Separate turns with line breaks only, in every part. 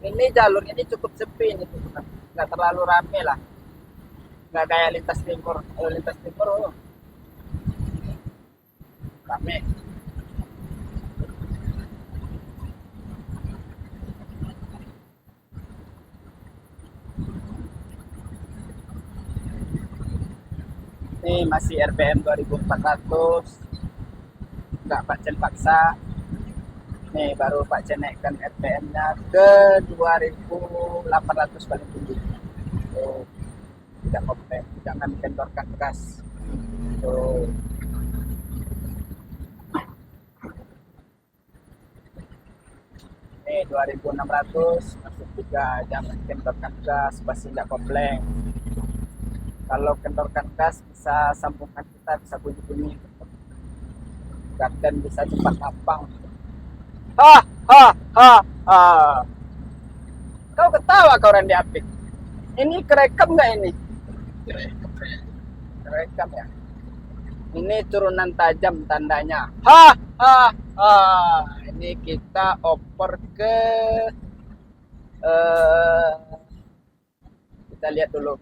Ini jalur ini cukup sepi ini tuh, nggak terlalu rame lah, nggak kayak lintas timur. Kalau lintas timur rame. Ini masih RPM 2400, nggak pakcen paksa. Nih baru pakcen naikkan RPM-nya ke 2800 paling tinggi. Tuh, tidak komplain, jangan kendorkan gas. Tuh. Ini 2600 masuk 3 jam kendorkan gas, pasti tidak komplain. Kalau kendorkan gas bisa sambungan kita bisa bunyi-bunyi, dan bisa cepat lapang. Ha ha ha ha. Kau ketawa kau Randy Apik. Ini kerekam nggak ini? Kerekam ya. Ini turunan tajam tandanya. Ha ha ha. Ini kita oper ke eh, kita lihat dulu.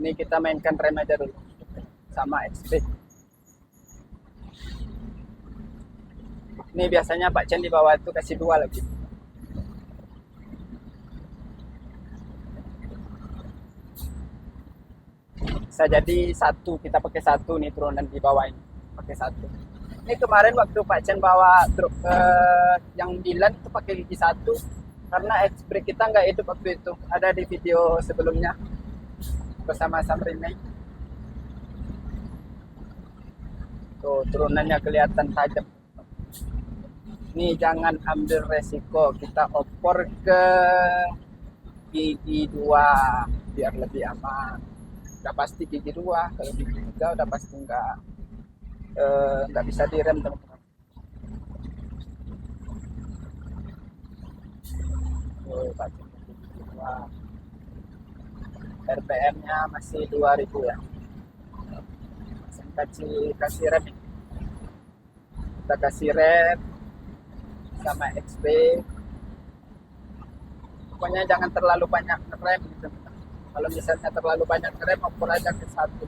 Ini kita mainkan rem aja dulu sama XP. Ini biasanya Pak Chen di bawah itu kasih 2 lagi. Bisa jadi 1, kita pakai 1 nih turunan di bawah ini. Pakai 1. Ini kemarin waktu Pak Chen bawa truk yang Dilan itu pakai gigi 1 karena X-brake kita nggak hidup waktu itu. Ada di video sebelumnya bersama Samrinai. Tuh turunannya kelihatan tajam. Ini jangan ambil resiko, kita opor ke gigi 2 biar lebih aman. Udah pasti gigi 2, kalau gigi 3 udah pasti nggak bisa direm teman-teman. RPM-nya masih 2000 ya. Kasih rem, kita kasih rem sama XP. Pokoknya jangan terlalu banyak rem gitu. Kalau misalnya terlalu banyak rem, ukur aja ke 1.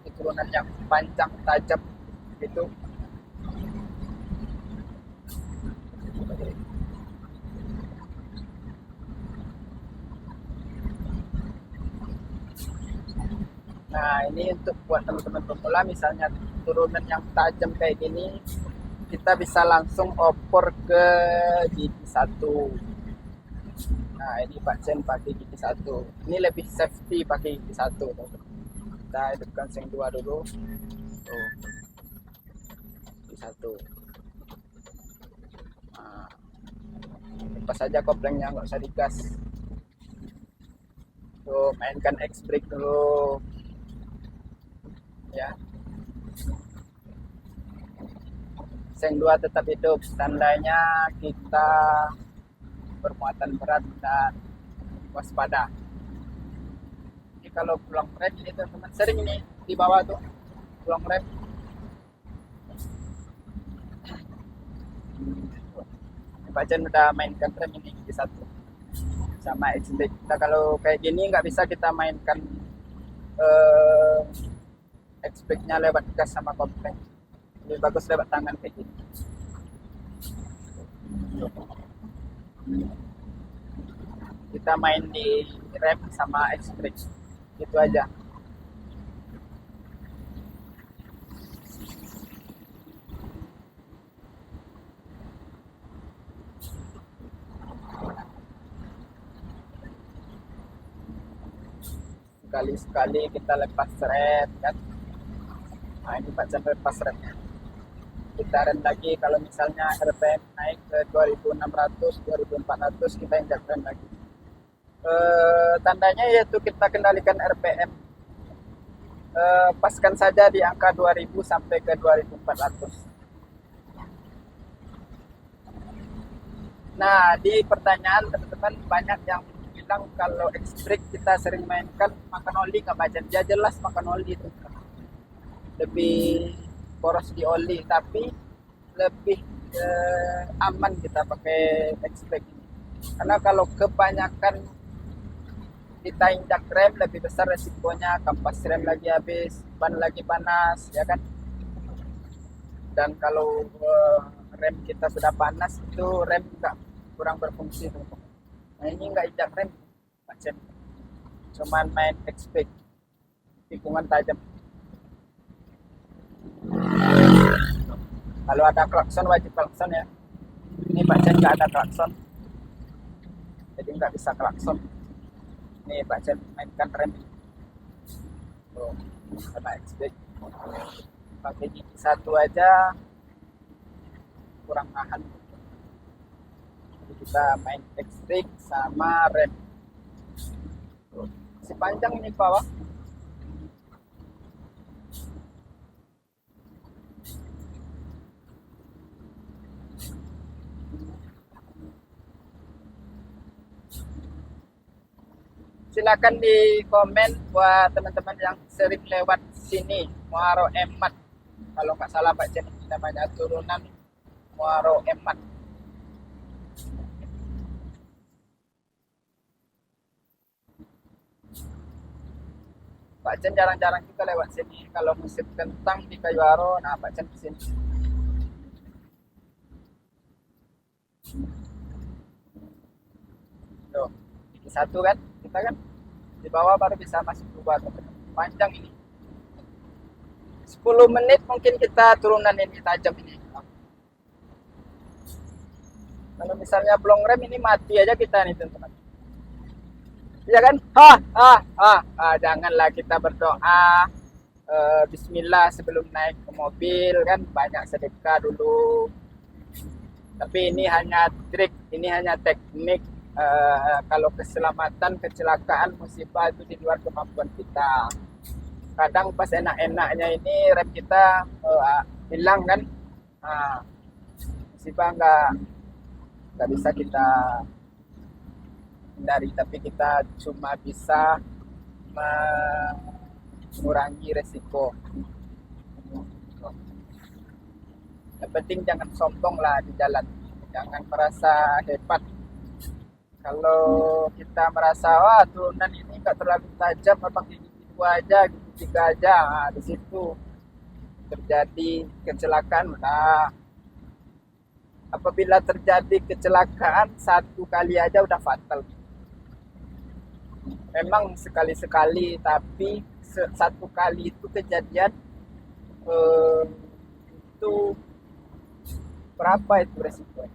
Di turunan yang panjang tajam gitu. Nah ini untuk buat teman-teman pemula, misalnya turunan yang tajam kayak gini, kita bisa langsung oper ke gigi 1. Nah ini Pak Chen pakai gigi 1. Ini lebih safety pakai gigi 1. Kita hidupkan seng 2 dulu. Tuh, gigi 1. Nah, lepas saja koplengnya, nggak usah digas. Tuh mainkan X-brake dulu. Ya. Seng 2 tetap hidup, tandanya kita bermuatan berat dan waspada. Ini kalau pulang rem ini teman-teman sering ini di bawah tuh pulang rem. Pak Chen udah mainkan rem ini di 1 sama X-brake. Kita kalau kayak gini nggak bisa kita mainkan X-brake-nya lewat gas sama komplek. Lebih bagus lewat tangan kayak gini. Kita main di rem sama X-brake. Gitu aja. Sekali-sekali kita lepas rem kan. Nah ini Pak Chen lepas remnya. Kita rem lagi, kalau misalnya RPM naik ke 2600, 2400, kita injak rem lagi. Tandanya yaitu kita kendalikan RPM. Paskan saja di angka 2000 sampai ke 2400. Nah, di pertanyaan teman-teman banyak yang bilang kalau X-brake kita sering mainkan makan oli nggak baca. Dia jelas makan oli itu. Lebih boros di oli, tapi lebih aman kita pakai X-brake ini. Karena kalau kebanyakan kita injak rem, lebih besar resikonya kampas rem lagi habis, ban lagi panas, ya kan. Dan kalau rem kita sudah panas, itu rem nggak kurang berfungsi, teman-teman. Nah ini nggak injak rem, macam cuman main expect tikungan tajam. Kalau ada klakson wajib klakson ya. Ini Pak Chen nggak ada klakson, jadi nggak bisa klakson. Ini Pak Chen mainkan rem. Tuh, sama expect. Pakai gigi satu aja kurang nahan. Jadi kita main expect sama rem. Tuh, masih panjang ini bawah. Silakan di komen buat teman-teman yang sering lewat sini, Muaro Emat. Kalau nggak salah Pak Jen namanya turunan Muaro Emat. Pak Jen jarang-jarang juga lewat sini. Kalau musim kentang di Kayuaro, nah Pak Jen kesini. Tuh, ini satu kan, kita kan di bawah baru bisa masuk dua. Panjang ini. 10 menit mungkin kita turunan ini tajam ini. Kalau misalnya belum rem ini mati aja kita nih teman-teman. Iya kan? Janganlah kita berdoa Bismillah sebelum naik ke mobil kan, banyak sedekah dulu. Tapi ini hanya trik, ini hanya teknik. Kalau keselamatan, kecelakaan, musibah itu di luar kemampuan kita. Kadang pas enak-enaknya ini rem kita hilang kan, musibah nggak bisa kita hindari, tapi kita cuma bisa mengurangi resiko. Yang penting jangan sombong lah di jalan, jangan merasa hebat. Kalau kita merasa wah turunan ini nggak terlalu tajam, apa gigi dua aja, gigi tiga aja, nah, di situ terjadi kecelakaan. Nah, apabila terjadi kecelakaan satu kali aja udah fatal. Memang sekali-sekali, tapi satu kali itu kejadian itu berapa itu resiko?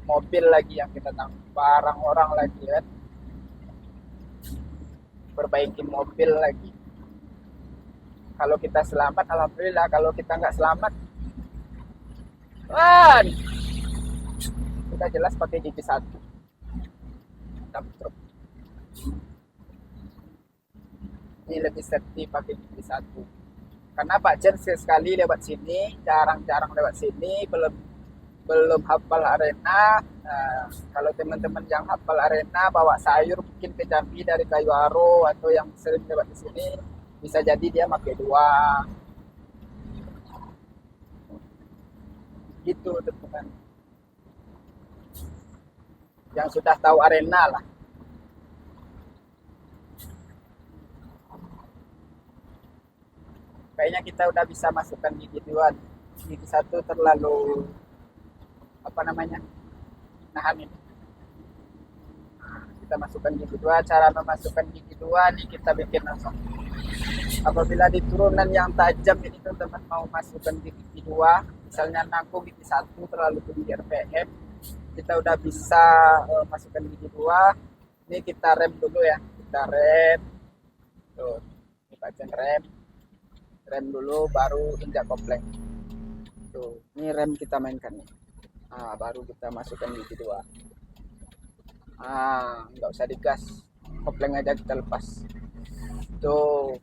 Mobil lagi yang kita tanggung, barang orang lagi kan, perbaiki mobil lagi. Kalau kita selamat alhamdulillah, kalau kita nggak selamat kita jelas pakai gigi satu. Ini lebih safety pakai gigi satu. Karena Pak Jen sekali lewat sini, jarang-jarang lewat sini, belum hafal arena. Nah, kalau teman-teman yang hafal arena bawa sayur mungkin ke Jambi dari Kayuaro atau yang sering lewat di sini, bisa jadi dia pakai dua. Gitu teman-teman. Yang sudah tahu arena lah. Kayaknya kita udah bisa masukkan gigi dua. Gigi satu terlalu apa namanya, nahan ini. Kita masukkan gigi dua. Cara memasukkan gigi dua nih kita bikin langsung. Apabila di turunan yang tajam ini teman-teman mau masukkan gigi dua, misalnya nanggung gigi satu terlalu tinggi RPM, kita udah bisa masukkan gigi dua. Ini kita rem dulu ya, kita rem. Tuh, kita rem dulu baru injak kopling. Tuh, ini rem kita mainkan nih. Baru kita masukkan gigi dua. Nggak usah digas, kopling aja kita lepas. Tuh,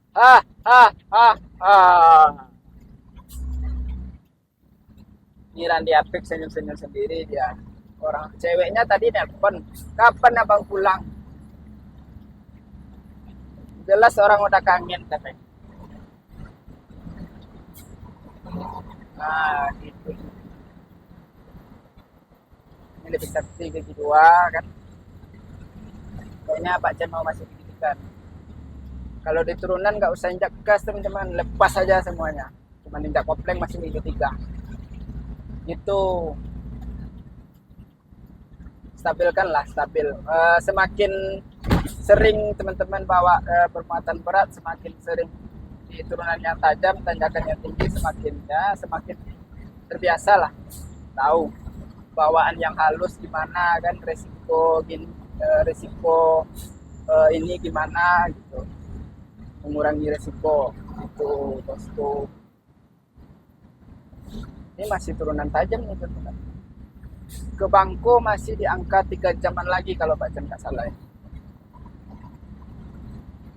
ini Randy Apik senyum-senyum sendiri dia. Orang ceweknya tadi nelpon, kapan abang pulang? Jelas orang udah kangen katanya. Nah, gitu. Ini lebih seksi gigi dua kan. Kayaknya Pak Chen mau masuk di tiga. Kalau di turunan nggak usah injak gas teman-teman, lepas saja semuanya. Cuma injak kopling masih di tiga. Itu stabilkan lah, stabil. Semakin sering teman-teman bawa bermuatan berat, semakin sering di turunan yang tajam, tanjakan yang tinggi, semakin terbiasa lah, tahu bawaan yang halus gimana kan, resiko ini gimana gitu, mengurangi resiko itu bosku. Ini masih turunan tajam nih teman-teman. Ke Bangko masih di angka 3 jaman lagi kalau Pak Chen nggak salah ya.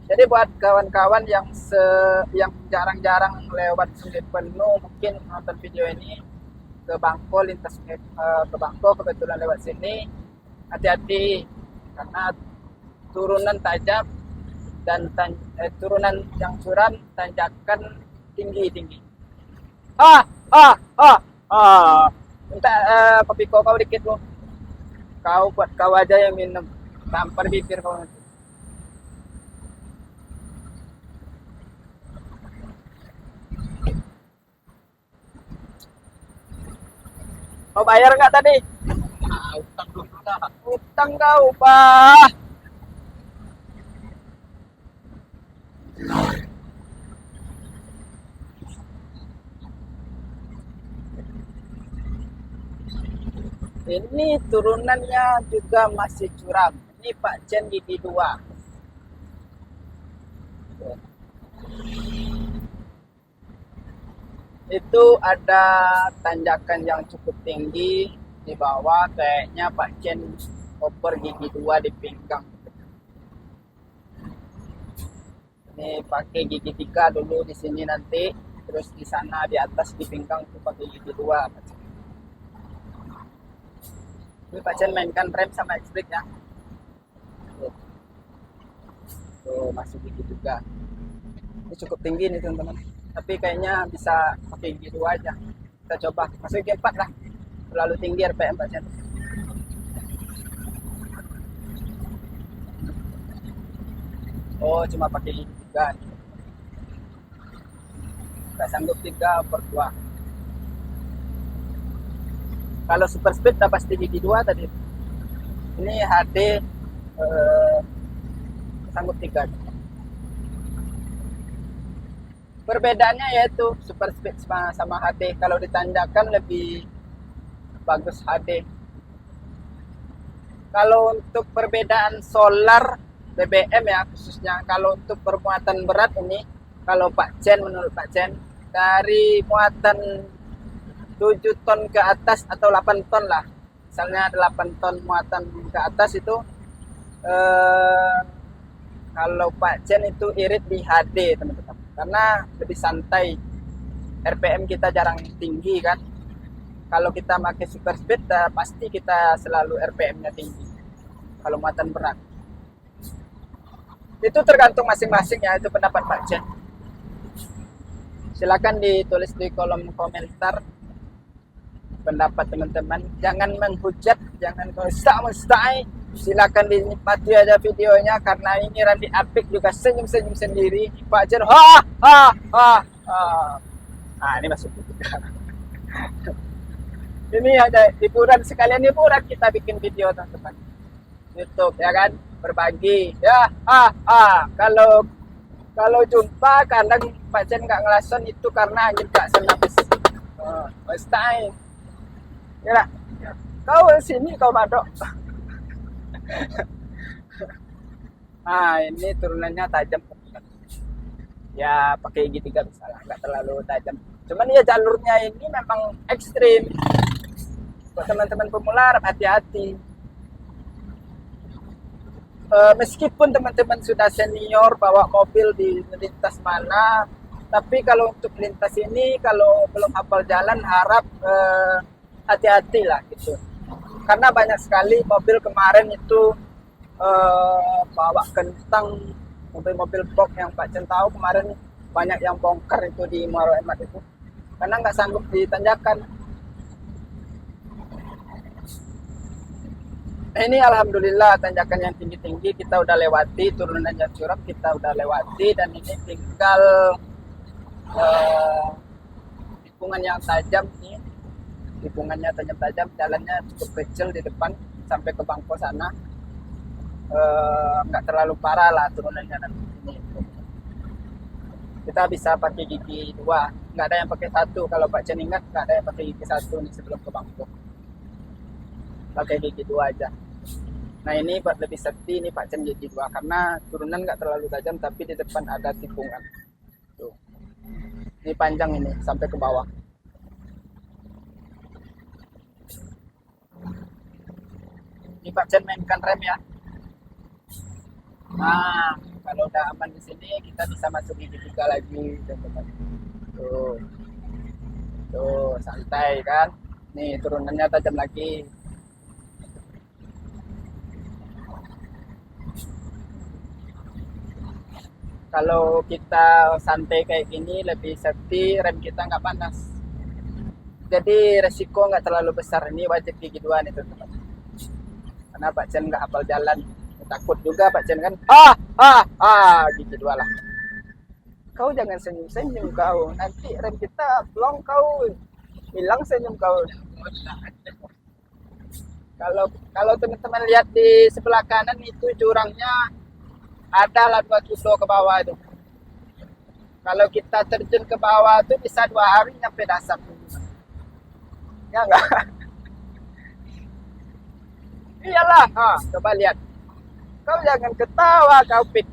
Jadi buat kawan-kawan yang jarang-jarang lewat Sungai Penuh, mungkin nonton video ini ke Bangko, lintas ke Bangko kebetulan lewat sini, hati-hati karena turunan tajam dan turunan yang curam, tanjakan tinggi. Ah, ah, ah, ah. Minta kopi kau dikit lo. Kau buat kau aja yang minum, tampar bibir kau nanti. Mau bayar nggak tadi?
Utang dulu.
Utang kau, Pak. Ini turunannya juga masih curam. Ini Pak Chen gigi 2. Itu ada tanjakan yang cukup tinggi di bawah, kayaknya Pak Chen oper gigi 2 di pinggang. Ini pakai gigi 3 dulu di sini nanti, terus di sana di atas di pinggang itu pakai gigi 2. Ini Pak Chen mainkan rem sama X-brake ya. Tuh masuk gigi juga. Ini cukup tinggi nih teman-teman. Tapi kayaknya bisa pakai gigi 2 aja. Kita coba masuk gigi 4 lah. Terlalu tinggi RPM Pak Chen. Oh cuma pakai gigi 3. Nggak sanggup 3/2. Kalau super speed udah pasti gigi 2 tadi. Ini HD sanggup 3. Perbedaannya yaitu super speed sama HD. Kalau ditanjakan lebih bagus HD. Kalau untuk perbedaan solar BBM ya khususnya, kalau untuk bermuatan berat ini, kalau menurut Pak Chen, dari muatan 7 ton ke atas atau 8 ton lah, misalnya 8 ton muatan ke atas itu kalau Pak Chen itu irit di HD teman-teman, karena lebih santai, RPM kita jarang tinggi kan. Kalau kita pakai super speed pasti kita selalu RPM-nya tinggi kalau muatan berat. Itu tergantung masing-masing ya, itu pendapat Pak Chen. Silakan ditulis di kolom komentar pendapat teman-teman, jangan menghujat, jangan mustai. Silakan dinikmati aja videonya karena ini Randy Apik juga senyum-senyum sendiri. Pak Chen nah ini masuk ini ada hiburan, sekalian hiburan kita bikin video teman-teman YouTube ya kan, berbagi ya. Kalau jumpa kadang Pak Chen nggak ngelason itu karena angin nggak senapis. Mustai ya, kau sini kau madok. Nah ini turunannya tajam ya, pakai gigi 3 bisa lah, nggak terlalu tajam. Cuman ya jalurnya ini memang ekstrim. Buat teman-teman pemula hati-hati. Meskipun teman-teman sudah senior bawa mobil di lintas mana, tapi kalau untuk lintas ini kalau belum hafal jalan harap hati-hati lah gitu. Karena banyak sekali mobil kemarin itu bawa kentang, mobil-mobil box yang Pak Chen tahu kemarin banyak yang bongkar itu di Muaro Emat itu karena nggak sanggup ditanjakan. Ini alhamdulillah tanjakan yang tinggi-tinggi kita udah lewati, turunan yang curam kita udah lewati, dan ini tinggal eh, tikungan yang tajam nih. Tikungannya tajam-tajam, jalannya cukup kecil di depan sampai ke Bangko sana. Nggak terlalu parah lah turunannya nanti ini. Kita bisa pakai gigi dua, nggak ada yang pakai satu. Kalau Pak Chen ingat, nggak ada yang pakai gigi satu nih sebelum ke Bangko. Pakai gigi dua aja. Nah ini buat lebih safety ini Pak Chen gigi dua, karena turunan nggak terlalu tajam tapi di depan ada tikungan. Tuh. Ini panjang ini sampai ke bawah. Ini Pak Chen mainkan rem ya. Nah, kalau udah aman di sini kita bisa masuk gigi tiga lagi, teman-teman. Tuh. Tuh, santai kan. Nih turunannya tajam lagi. Kalau kita santai kayak gini lebih safety, rem kita nggak panas. Jadi resiko nggak terlalu besar. Ini wajib gigi dua nih teman-teman. Karena Pak Chen nggak hafal jalan. Takut juga Pak Chen kan. Gigi dua lah. Kau jangan senyum-senyum kau. Nanti rem kita blong kau. Hilang senyum kau. Kalau teman-teman lihat di sebelah kanan itu jurangnya ada lah 2 kilo ke bawah itu. Kalau kita terjun ke bawah itu bisa 2 hari nyampe dasar. Ya enggak? Iyalah, coba lihat. Kau jangan ketawa, kau pik.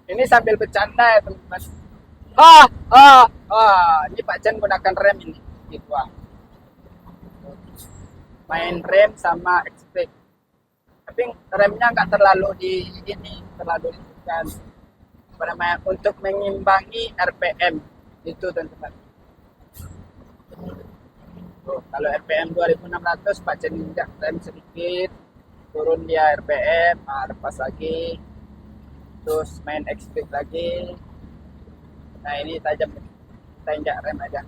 Ini sambil bercanda ya teman-teman. Ini Pak Chen gunakan rem ini, gitu. Main rem sama expect. Tapi remnya nggak terlalu terlalu kan untuk mengimbangi RPM itu teman-teman. Kalau RPM 2600 Pak Chen injak rem sedikit, turun dia RPM, lepas lagi, terus main expect lagi. Nah ini tajam, kita injak rem aja.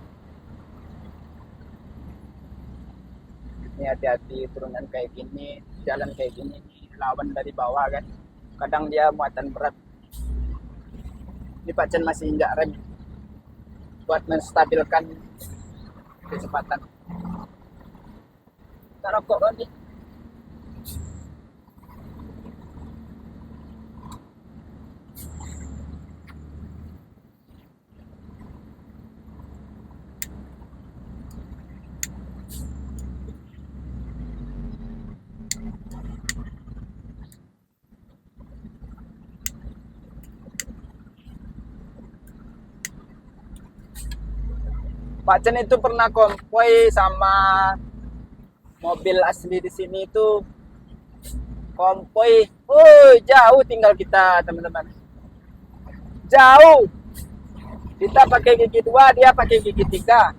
Ini hati-hati turunan kayak gini, jalan kayak gini lawan dari bawah kan, kadang dia muatan berat. Ini Pak Chen masih injak rem buat menstabilkan kecepatan. Kita rokok kan nih. Pak Chen itu pernah konvoy sama mobil asli di sini itu, konvoy, jauh tinggal kita teman-teman, jauh. Kita pakai gigi 2, dia pakai gigi 3.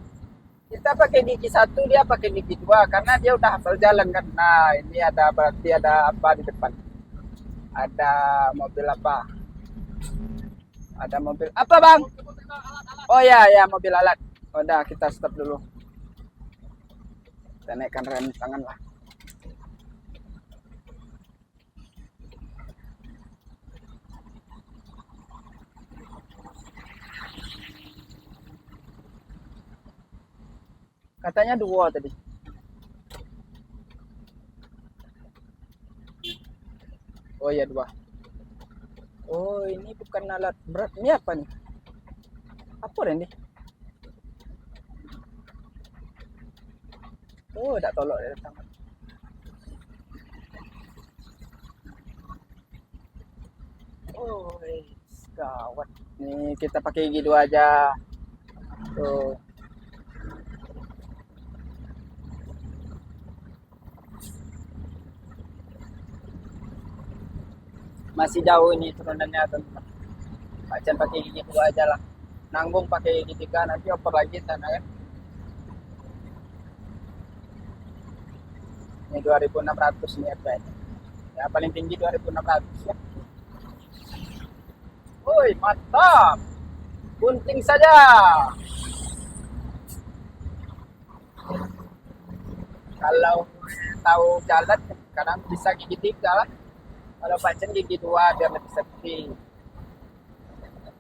Kita pakai gigi 1, dia pakai gigi 2, karena dia udah hafal jalan kan. Nah ini berarti ada apa di depan, ada mobil apa, ada mobil apa bang? Oh ya mobil alat. Udah kita stop dulu. Kita naikkan rem tangan lah. Katanya 2 tadi. Oh iya 2. Oh ini bukan alat berat. Ini apa nih? Apa ini? Oh, tak tolok dari tangan. Oh, gawat. Nih kita pakai gigi 2 aja. Tuh. Masih jauh ini turunannya teman-teman. Pak Chen pakai gigi 2 aja lah. Nanggung pakai gigi 3 nanti oper lagi sana kan. Ini 2600 nih RPM. Ya paling tinggi 2600 ya. Woi, mantap. Gunting saja. Kalau tahu jalan kadang bisa gigi 3 lah. Kalau Pak Cen gigi 2 biar lebih safety,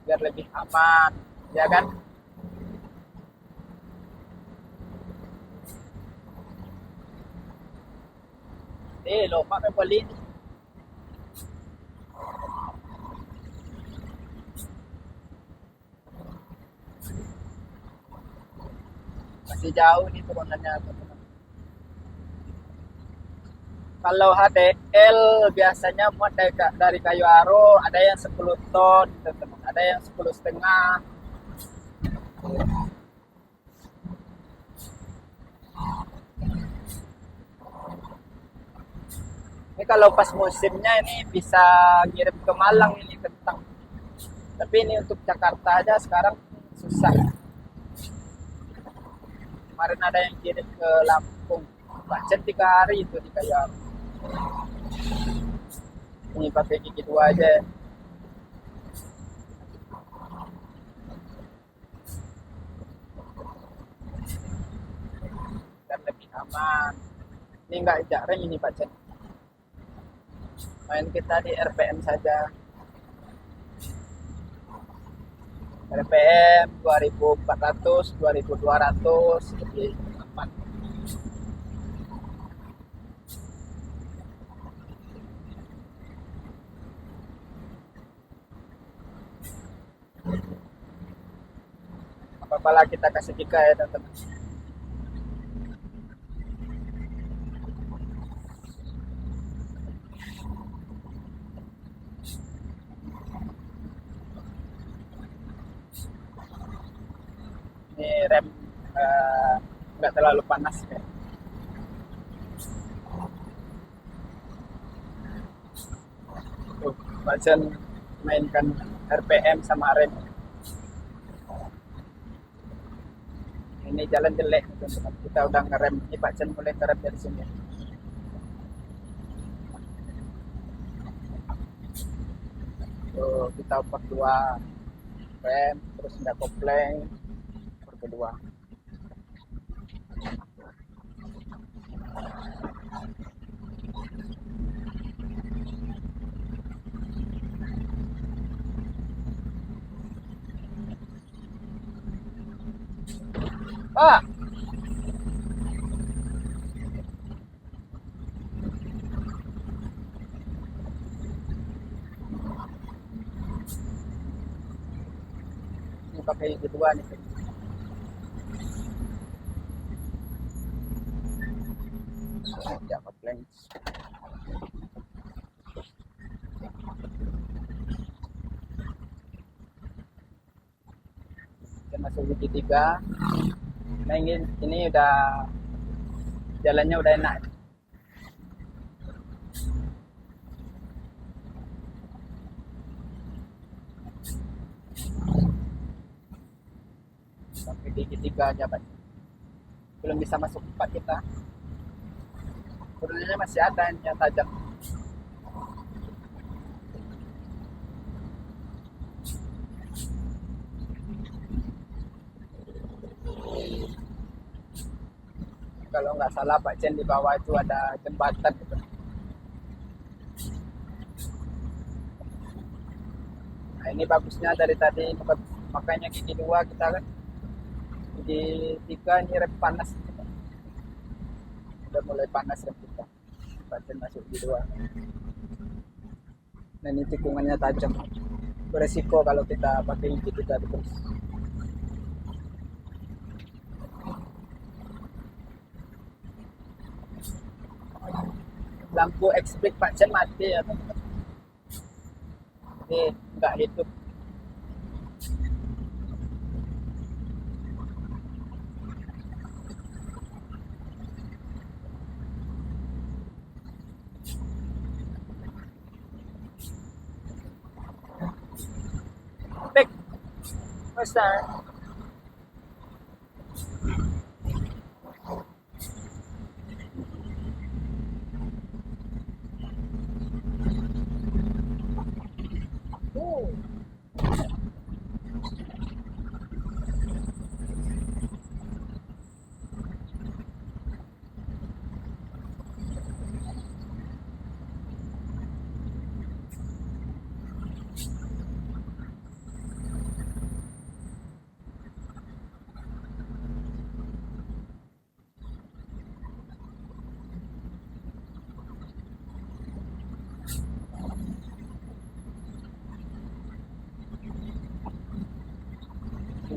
biar lebih aman, ya kan? Lupa may bali. Masih jauh nih turunannya, teman-teman. Kalau HDL biasanya muat dari kayu aro, ada yang 10 ton, teman-teman. Ada yang 10,5. Ini kalau pas musimnya ini bisa ngirim ke Malang ini kentang. Tapi ini untuk Jakarta aja sekarang susah. Kemarin ada yang kirim ke Lampung. Macet 3 hari itu di kayu aro. Ini pakai gigi 2 aja. Dan lebih aman. Ini enggak injak rem ini Pak Cen. Main kita di RPM saja. RPM 2400, 2200 lebih aman. Apa-apalah kita kasih tiga ya teman-teman. Ini rem nggak terlalu panas ya. Tuh, Bacan mainkan RPM sama rem. Ini jalan jelek teman-teman. Kita udah ngerem. Ini Pak Cen mulai ngerem dari sini. Tuh, kita oper 2 rem, terus nggak kopling, oper kedua. Pak, ini pakai yang kedua nih. Ya, kopling. Kita masuk gigi 3. Nah ini udah jalannya udah enak. Sampai gigi 3 aja Pak. Belum bisa masuk 4 kita. Turunannya masih ada yang tajam. Kalau nggak salah Pak Cen di bawah itu ada jembatan gitu. Nah ini bagusnya dari tadi makanya gigi 2 kita kan. Gigi 3 ini rem panas. Udah mulai panas rem kita. Pak Cen masuk gigi 2. Nah ini tikungannya tajam. Beresiko kalau kita pakai gigi 3 terus. Lampu explik Pak Cen mati ya teman-teman. Ini nggak hidup. Back, Master.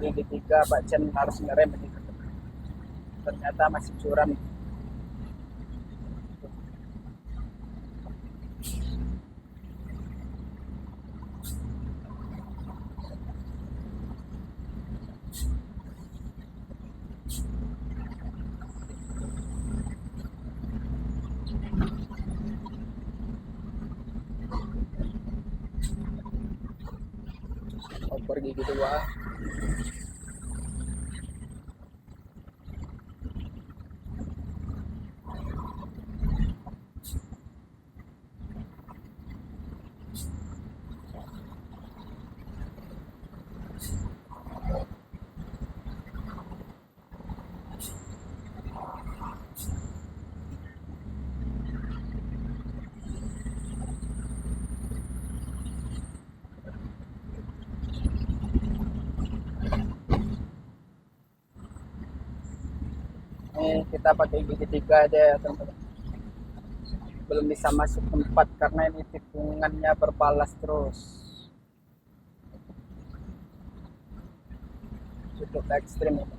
gigi tiga Pak Chen harus ngerem ini. Ternyata masih curam. Oper gigi dua. Ini kita pakai gigi tiga aja ya teman-teman. Belum bisa masuk tempat karena ini tikungannya berbalas terus. Cukup ekstrim ini.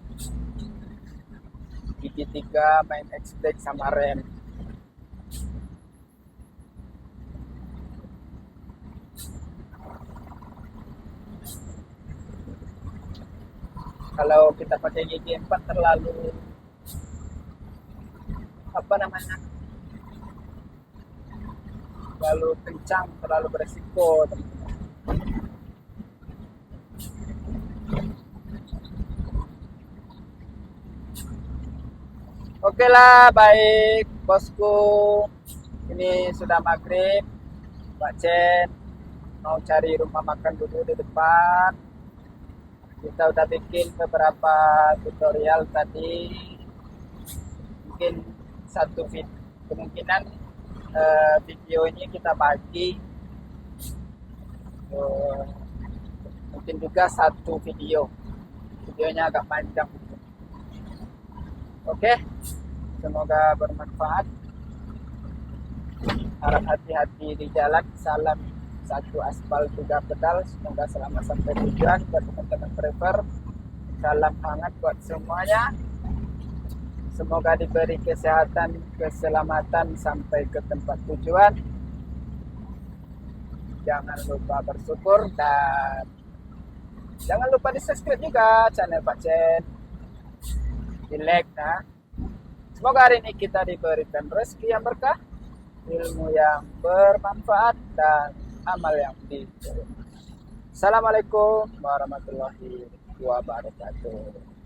Gigi tiga main X-brake sama rem. Kalau kita pakai gigi 4 terlalu terlalu kencang, terlalu beresiko teman-teman. Oke lah, baik bosku, ini sudah maghrib. Pak Chen mau cari rumah makan dulu di depan. Kita udah bikin beberapa tutorial tadi, mungkin satu kemungkinan video ini kita bagi, mungkin juga satu videonya agak panjang. Oke, semoga bermanfaat. Harap hati-hati di jalan. Salam satu aspal tiga pedal. Semoga selamat sampai tujuan buat teman-teman driver. Salam hangat buat semuanya. Semoga diberi kesehatan, keselamatan sampai ke tempat tujuan. Jangan lupa bersyukur dan jangan lupa di subscribe juga channel Pak Chen. Di like nah. Semoga hari ini kita diberikan rezeki yang berkah, ilmu yang bermanfaat dan amal yang diterima. Assalamualaikum warahmatullahi wabarakatuh.